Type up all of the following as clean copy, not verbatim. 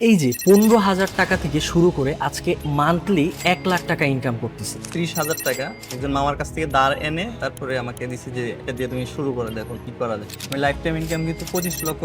এই যে 15,000 টাকা থেকে শুরু করে আজকে মান্থলি 1,00,000 টাকা ইনকাম করতেছি। 30,000 টাকা একজন মামার কাছ থেকে ধার এনে তারপরে আমাকে দিছি যে এটা দিয়ে তুমি শুরু করে দেখো কি করা যায়। আমি লাইফ টাইম ইনকাম কিন্তু 25 লক্ষ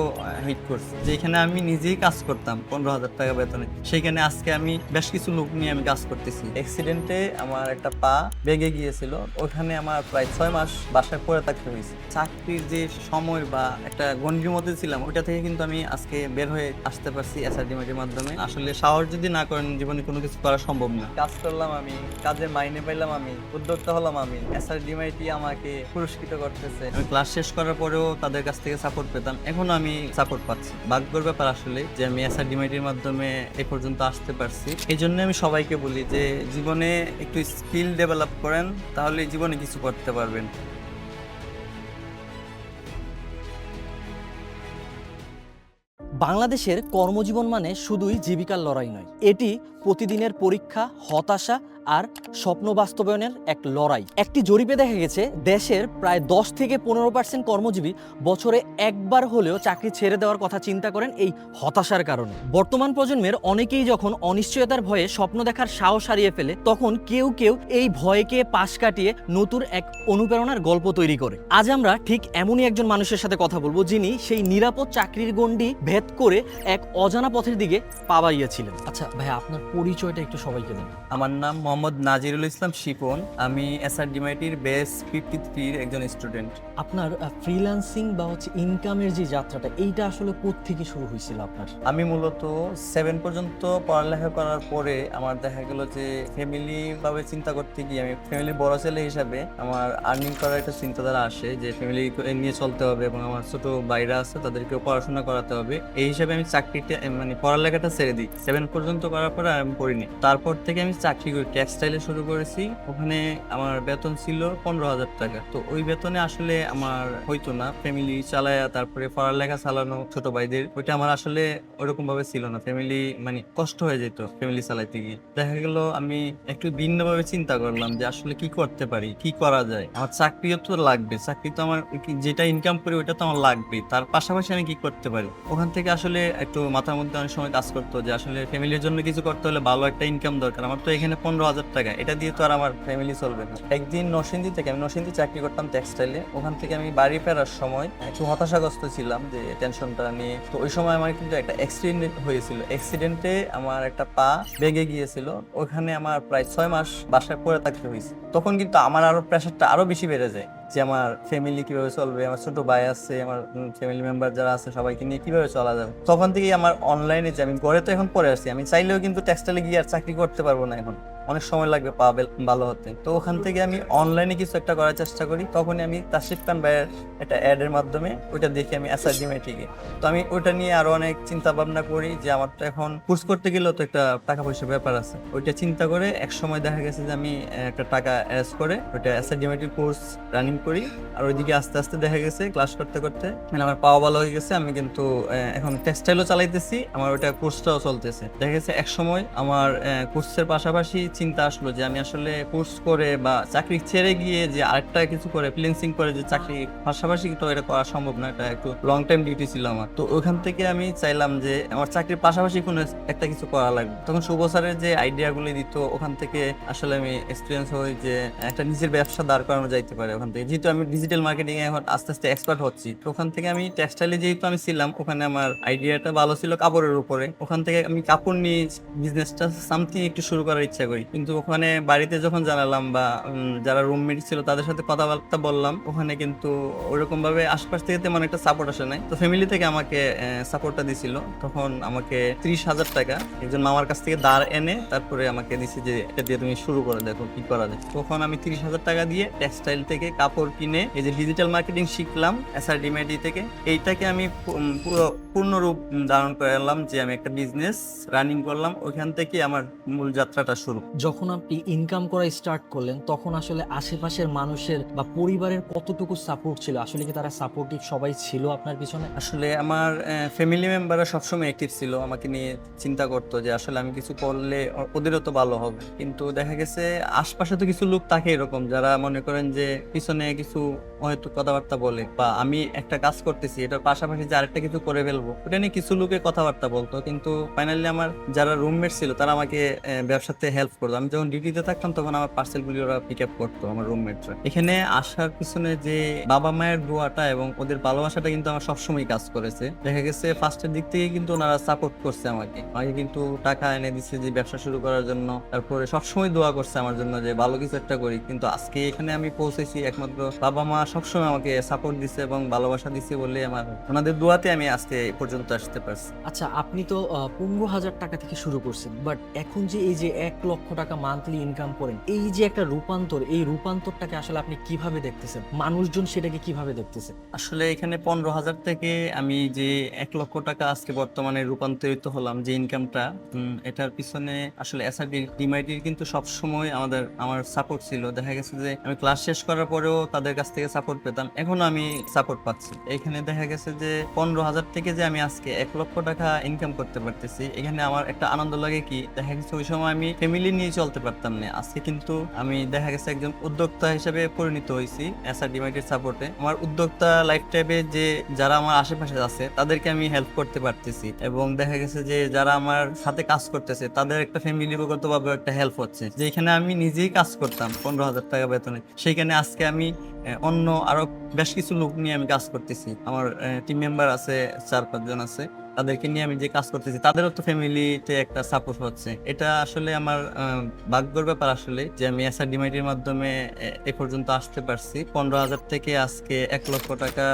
হিট করছি, যেখানে আমি নিজেই কাজ করতাম 15,000 টাকা বেতনে, সেইখানে আজকে আমি বেশ কিছু লোক নিয়ে আমি কাজ করতেছি। অ্যাক্সিডেন্টে আমার একটা পা ভেঙে গিয়েছিল, ওখানে আমার প্রায় 6 মাস বাসায় পড়ে থাকতে হয়েছে। চাকরির যে সময় বা একটা গণ্ডির মধ্যে ছিলাম, ওইটা থেকে কিন্তু আমি আজকে বের হয়ে আসতে পারছি এসআরডিএম এর মাধ্যমে। আসলে সাহস যদি না করেন জীবনে কোনো কিছু করা সম্ভব না। কাজ করলাম আমি, কাজে মাইনে পাইলাম আমি, উদ্যোক্তা হলাম আমি, এসআরডিএমআইটি আমাকে পুরস্কৃত করতেছে। আমি ক্লাস শেষ করার পরেও তাদের কাছ থেকে সাপোর্ট পেতাম, এখন আমি সাপোর্ট পাচ্ছি। ভাগ্যের ব্যাপার আসলে যে আমি এসআরডিএমআইটির মাধ্যমে এ পর্যন্ত আসতে পারছি। এই জন্য আমি সবাইকে বলি যে জীবনে একটু স্কিল ডেভেলপ করেন, তাহলে জীবনে কিছু করতে পারবেন। বাংলাদেশের কর্মজীবন মানে শুধুই জীবিকার লড়াই নয়, এটি প্রতিদিনের পরীক্ষা, হতাশা আর স্বপ্ন বাস্তবায়নের এক লড়াই। একটি জরিপে দেখা গেছে দেশের প্রায় 10 থেকে 15% কর্মজীবী বছরে একবার হলেও চাকরি ছেড়ে দেওয়ার কথা চিন্তা করেন এই হতাশার কারণে। বর্তমান প্রজন্মের অনেকেই যখন অনিশ্চয়তার ভয়ে স্বপ্ন দেখার সাহস হারিয়ে ফেলে, তখন কেউ কেউ এই ভয়কে পাশ কাটিয়ে নতুন এক অনুপ্রেরণার গল্প তৈরি করে। আজ আমরা ঠিক এমনই একজন মানুষের সাথে কথা বলবো, যিনি সেই নিরাপদ চাকরির গণ্ডি ভেদ করে এক অজানা পথের দিকে পা বাড়িয়েছিলেন। আচ্ছা ভাই, আপনার পরিচয়টা একটু সবাইকে দেন। আমার নাম মোহাম্মদ নাজিরুল ইসলাম শিপন, আমি এসআরডিএমআইটির বেস 53 একজন স্টুডেন্ট। আপনার ফ্রিল্যান্সিং বা ইনকামের যে যাত্রাটা, এইটা আসলে কোত্থেকে শুরু হয়েছিল আপনার? আমি মূলত 7 পর্যন্ত পড়ালেখা করার পরে আমার দেখা গেল যে ফ্যামিলি ভাবে চিন্তা করতে গিয়ে, আমি ফ্যামিলির বড় ছেলে হিসাবে আমার আর্নিং করার একটা চিন্তাধারা আসে যে ফ্যামিলি নিয়ে চলতে হবে এবং আমার ছোট ভাইরা আছে তাদেরকে পড়াশোনা করাতে হবে। এই হিসাবে আমি চাকরিটা মানে পড়ালেখাটা ছেড়ে দিই। 7 পর্যন্ত করার পরে আমি পড়িনি। তারপর থেকে আমি চাকরি করি, টেক্সটাইলে শুরু করেছি। ওখানে আমার বেতন ছিল 15,000 টাকা। তো ওই বেতনে আসলে আমার হইতো না ফ্যামিলি চালায়া, তারপরে পড়ালেখা চালানো ছোট ভাইদের, ওইটা আমার আসলে ওরকম ভাবে ছিল না। ফ্যামিলি মানে কষ্ট হয়ে যেত ফ্যামিলি চালাইতে গিয়ে। দেখা গেল আমি একটু ভিন্নভাবে চিন্তা করলাম যে আসলে কি করতে পারি, কি করা যায়। আমার চাকরিও তো লাগবে, চাকরি তো আমার যেটা ইনকাম করি ওইটা তো আমার লাগবে, তার পাশাপাশি আমি কি করতে পারি। ওখান থেকে আসলে একটু মাথার মধ্যে অনেক সময় কাজ করতো যে আসলে ফ্যামিলির জন্য কিছু করতে হলে ভালো একটা ইনকাম দরকার। আমার তো এখানে 15,000 টাকা, এটা দিয়ে তো আর আমার ফ্যামিলি চলবে না। একদিন নরসিংদী থেকে, আমি নরসিংদী চাকরি করতাম টেক্সটাইলে, ওখান থেকে আমি বাড়ি ফেরার সময় একটু হতাশাগ্রস্ত ছিলাম যে টেনশনটা নিয়ে। তো ওই সময় আমার কিন্তু একটা অ্যাক্সিডেন্ট হয়েছিল। অ্যাক্সিডেন্টে আমার একটা পা ভেঙে গিয়েছিল, ওখানে আমার প্রায় 6 মাস বাসায় পড়ে থাকতে হয়েছে। তখন কিন্তু আমার আরো প্রেশারটা আরো বেশি বেড়ে যায় যে আমার ফ্যামিলি কিভাবে চলবে, আমার ছোট ভাই আছে, আমার ফ্যামিলি মেম্বার যারা আছে সবাইকে নিয়ে কিভাবে চলা যাবে। তখন থেকেই আমার অনলাইনে, যে আমি ঘরে তো এখন পড়ে আসছি, আমি চাইলেও কিন্তু টেক্সটাইলে গিয়ে আর চাকরি করতে পারবো না, এখন অনেক সময় লাগবে পা ভালো হতে। তো ওখান থেকে আমি অনলাইনে কিছু একটা করার চেষ্টা করি। তখনই আমি তাসিফ খান ভাইয়ের একটা অ্যাড এর মাধ্যমে ওইটা দেখি আমি এসআরডিএমআইটিকে। তো আমি ওইটা নিয়ে আরো অনেক চিন্তা ভাবনা করি যে আমার তো এখন কোর্স করতে গেলেও তো একটা টাকা পয়সার ব্যাপার আছে। ওইটা চিন্তা করে এক সময় দেখা গেছে যে আমি একটা টাকা অ্যারেঞ্জ করে ওইটা এসআরডিএমআইটির কোর্স রানিং করি। আর ওইদিকে আস্তে আস্তে দেখা গেছে ক্লাস করতে করতে মানে আমার পাওয়া ভালো হয়ে গেছে। আমি কিন্তু এখন টেক্সটাইলও চালাইতেছি, আমার ওইটা কোর্সটাও চলতেছে। দেখা গেছে এক সময় আমার কোর্সের পাশাপাশি চিন্তা আসলো যে আমি আসলে কোর্স করে বা চাকরি ছেড়ে গিয়ে যে আরেকটা কিছু করে ফ্রিল্যান্সিং করে যে চাকরি পাশাপাশি তো এটা করা সম্ভব না, এটা একটু লং টাইম ডিউটি ছিল আমার। তো ওখান থেকে আমি চাইলাম যে আমার চাকরির পাশাপাশি কোনো একটা কিছু করা লাগবে। তখন শুভ স্যারের যে আইডিয়াগুলো দিত, ওখান থেকে আসলে আমি এক্সপিরিয়েন্স হই যে একটা নিজের ব্যবসা দাঁড় করানো যাইতে পারে ওখান থেকে। যেহেতু আমি ডিজিটাল মার্কেটিং এ এখন আস্তে আস্তে এক্সপার্ট হচ্ছি, তো ওখান থেকে আমি টেক্সটাইলে যেহেতু আমি ছিলাম, ওখানে আমার আইডিয়াটা ভালো ছিল কাপড়ের উপরে। ওখান থেকে আমি কাপড় নিয়ে বিজনেসটা সামথিং একটু শুরু করার ইচ্ছা করি। কিন্তু ওখানে বাড়িতে যখন জানালাম বা যারা রুমমেট ছিল তাদের সাথে কথাবার্তা বললাম, ওখানে কিন্তু ওইরকম ভাবে আশপাশ থেকে তেমন একটা সাপোর্ট আসে নাই। তো ফ্যামিলি থেকে আমাকে সাপোর্টটা দিছিল। তখন আমাকে 30,000 টাকা একজন মামার কাছ থেকে ধার এনে তারপরে আমাকে দিছে যে এটা দিয়ে তুমি শুরু করে দেখো কি করা যায়। তখন আমি 30,000 টাকা দিয়ে টেক্সটাইল থেকে কাপড় কিনে এই যে ডিজিটাল মার্কেটিং শিখলাম এসআরডিএমআইটি থেকে, এইটাকে আমি পুরো পূর্ণরূপ ধারণ করে এলাম যে আমি একটা বিজনেস রানিং করলাম। ওইখান থেকে আমার মূল যাত্রাটা শুরু। যখন আপনি ইনকাম করা স্টার্ট করলেন, তখন আসলে আশেপাশের মানুষের বা পরিবারের কতটুকু সাপোর্ট ছিল? আসলে কি তারা সাপোর্টিভ সবাই ছিল আপনার পিছনে? আসলে আমার ফ্যামিলি মেম্বাররা সবসময় অ্যাক্টিভ ছিল, আমাকে নিয়ে চিন্তা করতো যে আসলে আমি কিছু করলে ওদেরও তো ভালো হবে। কিন্তু দেখা গেছে আশপাশে তো কিছু লোক থাকে এরকম যারা মনে করেন যে পিছনে কিছু হয়তো কথাবার্তা বলে, বা আমি একটা কাজ করতেছি এটার পাশাপাশি যে আরেকটা কিছু করে ফেলবো, ওটা নিয়ে কিছু লোকে কথাবার্তা বলতো, কিন্তু ফাইনালি আমার যারা রুমমেট ছিল তারা আমাকে ব্যবসাতে হেল্প করতো। আমি যখন ডিউটিতে থাকতাম তখন আমার পার্সেলগুলি ওরা পিক আপ করতো, আমার রুমমেটরা। এখানে আসার পিছনে যে বাবা মায়ের দোয়াটা এবং ওদের ভালোবাসাটা কিন্তু আমার সবসময় কাজ করেছে। দেখা গেছে ফার্স্টের দিক থেকে কিন্তু ওনারা সাপোর্ট করছে আমাকে কিন্তু টাকা এনে দিচ্ছে যে ব্যবসা শুরু করার জন্য, তারপরে সবসময় দোয়া করছে আমার জন্য যে ভালো কিছু একটা করি। কিন্তু আজকে এখানে আমি পৌঁছেছি একমাত্র বাবা মা সবসময় আমাকে সাপোর্ট দিচ্ছে এবং ভালোবাসা দিচ্ছে বলে আমার ওনাদের দোয়াতে আমি আজকে এই পর্যন্ত আসতে পারছি। আচ্ছা, আপনি তো 15,000 টাকা থেকে শুরু করছেন, বাট এখন যে এই যে 1 লক্ষ টাকা মান্থলি ইনকাম করেন, এই যে একটা রূপান্তর, এই রূপান্তরটাকে আসলে আপনি কিভাবে দেখতেছেন? মানুষজন সেটাকে কিভাবে দেখতেছে? আসলে এখানে 15,000 থেকে আমি যে 1 লক্ষ টাকা আজকে বর্তমানে রূপান্তরিত হলাম, যে ইনকামটা, এটার পিছনে আসলে এসআরডি ডিমাইটির কিন্তু সবসময় আমার সাপোর্ট ছিল। দেখা গেছে যে আমি ক্লাস শেষ করার পরেও তাদের কাছ থেকে সাপোর্ট পেতাম, এখনো আমি সাপোর্ট পাচ্ছি। এখানে দেখা গেছে যে 15,000 থেকে যে আমি আজকে 1 লক্ষ টাকা ইনকাম করতে পারতেছি, এখানে আমার একটা আনন্দ লাগে কি, দেখা গেছে ওই সময় আমি ফ্যামিলি নিয়ে চলতে পারতাম না, আজকে কিন্তু আমি দেখা গেছে একজন উদ্যোক্তা হিসেবে পরিণত হয়েছি এসআরডি ডিমাইটির সাপোর্টে। আমার উদ্যোক্তা লাইফ টাইপে যে যারা আমার আশেপাশে আছে তাদেরকে আমি হেল্প করতে পারতেছি, এবং দেখা গেছে যে যারা আমার সাথে কাজ করতেছে তাদের একটা ফ্যামিলিগত ভাবে একটা হেল্প হচ্ছে। যেখানে আমি নিজেই কাজ করতাম 15,000 টাকা বেতনে, সেইখানে আজকে আমি অন্য আরো বেশ কিছু লোক নিয়ে আমি কাজ করতেছি। আমার টিম মেম্বার আছে 4-5 জন আছে, তাদেরকে নিয়ে আমি যে কাজ করতেছি তাদেরও তো ফ্যামিলিতে একটা সাপোর্ট হচ্ছে। এটা আসলে আমার ভাগ্যের ব্যাপার আসলে, যে আমি এসআরডি ডিমাইটির মাধ্যমে এ পর্যন্ত আসতে পারছি। 15,000 থেকে আজকে 1 লক্ষ টাকা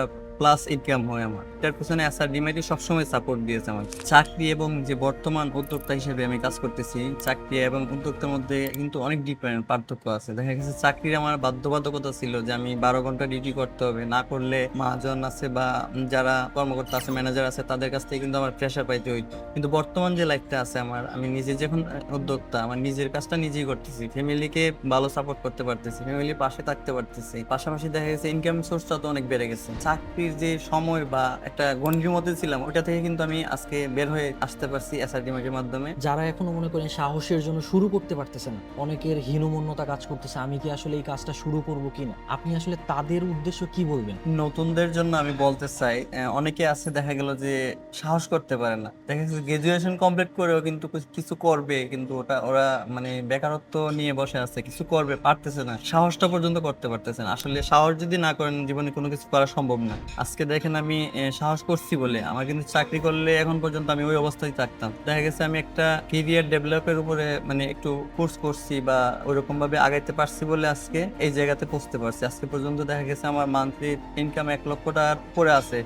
প্লাস ইনকাম হয় আমার। এটার পিছনে এসআরডি ডিমাইটি সবসময় সাপোর্ট দিয়েছে আমার। চাকরি এবং যে বর্তমান উদ্যোক্তা হিসেবে আমি কাজ করতেছি, চাকরি এবং উদ্যোক্তার মধ্যে কিন্তু অনেক ডিফারেন্ট পার্থক্য আছে। দেখা গেছে চাকরির আমার বাধ্যবাধকতা ছিল যে আমি 12 ঘন্টা ডিউটি করতে হবে, না করলে মহাজন আছে বা যারা কর্মকর্তা আছে, ম্যানেজার আছে, তাদের কাছ থেকে কিন্তু আমার প্রেশার পাইতে হইতো। কিন্তু বর্তমান যে লাইফটা আছে আমার, আমি নিজে যখন উদ্যোক্তা, আমার নিজের কাজটা নিজেই করতেছি, ফ্যামিলিকে ভালো সাপোর্ট করতে পারতেছি, ফ্যামিলির পাশে থাকতে পারতেছি, পাশাপাশি দেখা গেছে ইনকাম সোর্সটা তো অনেক বেড়ে গেছে। চাকরির যে সময় বা একটা গণ্ডির মধ্যে ছিলাম, ওটা থেকে কিন্তু আমি আজকে বের হয়ে আসতে পারছি এসআরডি ডিমাইটির মাধ্যমে। যারা এখনো মনে করেন সাহসের জন্য শুরু করতে পারতেছে না, অনেকের হীনমন্যতা কাজ করতেছে, আমি কি আসলে এই কাজটা শুরু করব কিনা, আপনি আসলে তাদের উদ্দেশ্য কি বলবেন? নতুনদের জন্য আমি বলতে চাই, অনেকে আছে দেখা গেল যে সাহস করতে পারে না, দেখা গেছে গ্রাজুয়েশন কমপ্লিট করেও কিন্তু কিছু করবে, কিন্তু ওরা মানে বেকারত্ব নিয়ে বসে আছে, কিছু করবে পারতেছে না, সাহসটা পর্যন্ত করতে পারতেছে না। আসলে সাহস যদি না করেন জীবনে কোনো কিছু করা সম্ভব না। আজকে দেখেন আমি সাহস করছি বলে আমার কিন্তু চাকরি করলে এখন পর্যন্ত আমি ওই অবস্থায় থাকতাম। দেখা গেছে আমি একটা কেরিয়ার ডেভেলপের উপরে মানে একটু কোর্স করছি বা ওইরকম ভাবে আগাইতে পারছি বলে আজকে এই জায়গাতে পৌঁছতে পারছি। আজকে পর্যন্ত দেখা গেছে আমার মান্থলি ইনকাম 1 লক্ষ টাকার উপরে আছে,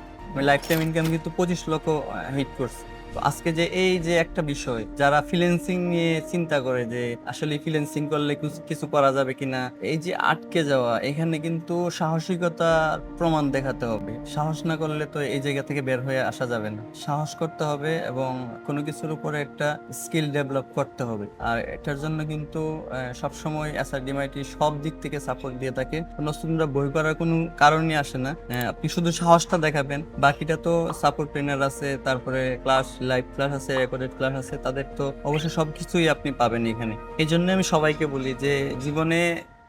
লাইফ টাইম ইনকাম কিন্তু 25 লক্ষ হিট করছে। তো আজকে যে এই যে একটা বিষয়, যারা ফ্রিল্যান্সিং নিয়ে চিন্তা করে যে আসলে ফ্রিল্যান্সিং করলে কিছু করা যাবে কিনা, এই যে আটকে যাওয়া, এখানে কিন্তু সাহসিকতা প্রমাণ দেখাতে হবে। সাহস না করলে তো এই জায়গা থেকে বের হয়ে আসা যাবে না। সাহস করতে হবে এবং কোনো কিছুর উপরে একটা স্কিল ডেভেলপ করতে হবে। আর এটার জন্য কিন্তু সবসময় এসআরডি ডিমাইটি সব দিক থেকে সাপোর্ট দিয়ে থাকে। নতুনরা বই করার কোনো কারণই আসে না, আপনি শুধু সাহসটা দেখাবেন, বাকিটা তো সাপোর্ট ট্রেনার আছে, তারপরে ক্লাস, লাইভ ক্লাস আছে, রেকর্ডেড ক্লাস আছে, তাদের তো অবশ্যই সবকিছুই আপনি পাবেন এখানে। এই জন্য আমি সবাইকে বলি যে জীবনে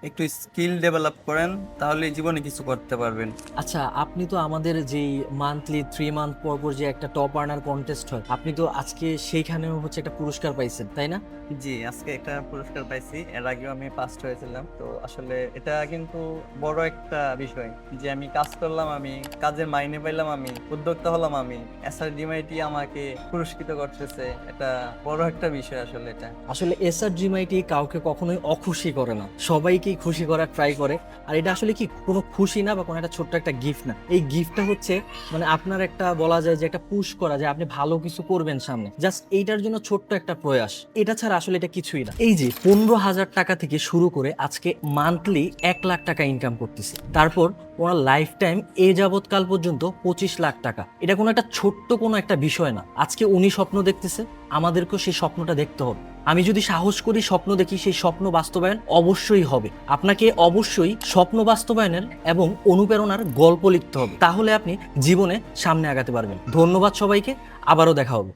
একটু স্কিল ডেভেলপ করেন, তাহলে জীবনে কিছু করতে পারবেন। আচ্ছা, আপনি তো আমাদের যেই মান্থলি 3 মান্থ পর পর যে একটা টপ আর্নার কন্টেস্ট হয়, আপনি তো আজকে সেইখানেও হচ্ছে একটা পুরস্কার পাইছেন, তাই না? জি, আজকে একটা পুরস্কার পাইছি, এর আগেও আমি ফার্স্ট হয়েছিলাম। তো আসলে এটা কিন্তু বড় একটা বিষয় যে আমি কাজ করলাম, আমি কাজের মাইনে পাইলাম, আমি উদ্যোক্তা হলাম, আমি এসআরডি ডিমাইটি আমাকে পুরস্কৃত করতেছে, এটা বড় একটা বিষয় আসলে। এটা আসলে এসআরডি ডিমাইটি কাউকে কখনোই অখুশি করে না, সবাইকেই খুশি করার ট্রাই করে। আর এটা আসলে কি কোনো খুশি না বা কোনো একটা ছোট্ট একটা গিফট না, এই গিফটটা হচ্ছে মানে আপনার একটা বলা যায় যে একটা পুশ করা, যে আপনি ভালো কিছু করবেন সামনে, জাস্ট এইটার জন্য ছোট্ট একটা প্রয়াস। এটা ছাড়া আসলে এটা কিছুই না। এই যে 15,000 টাকা থেকে শুরু করে আজকে মান্থলি 1 লাখ টাকা ইনকাম করতেছে, তারপর ওনার লাইফ টাইম এ যাবৎকাল পর্যন্ত 25 লাখ টাকা। এটা কোনো একটা ছোট্ট কোনো একটা বিষয় না। আজকে উনি স্বপ্ন দেখতেছে, আমাদেরকেও সেই স্বপ্নটা দেখতে হবে। আমি যদি সাহস করি, স্বপ্ন দেখি, সেই স্বপ্ন বাস্তবায়ন অবশ্যই হবে। আপনাকে অবশ্যই স্বপ্ন বাস্তবায়নের এবং অনুপ্রেরণার গল্প লিখতে হবে, তাহলে আপনি জীবনে সামনে আগাতে পারবেন। ধন্যবাদ সবাইকে, আবারও দেখা হবে।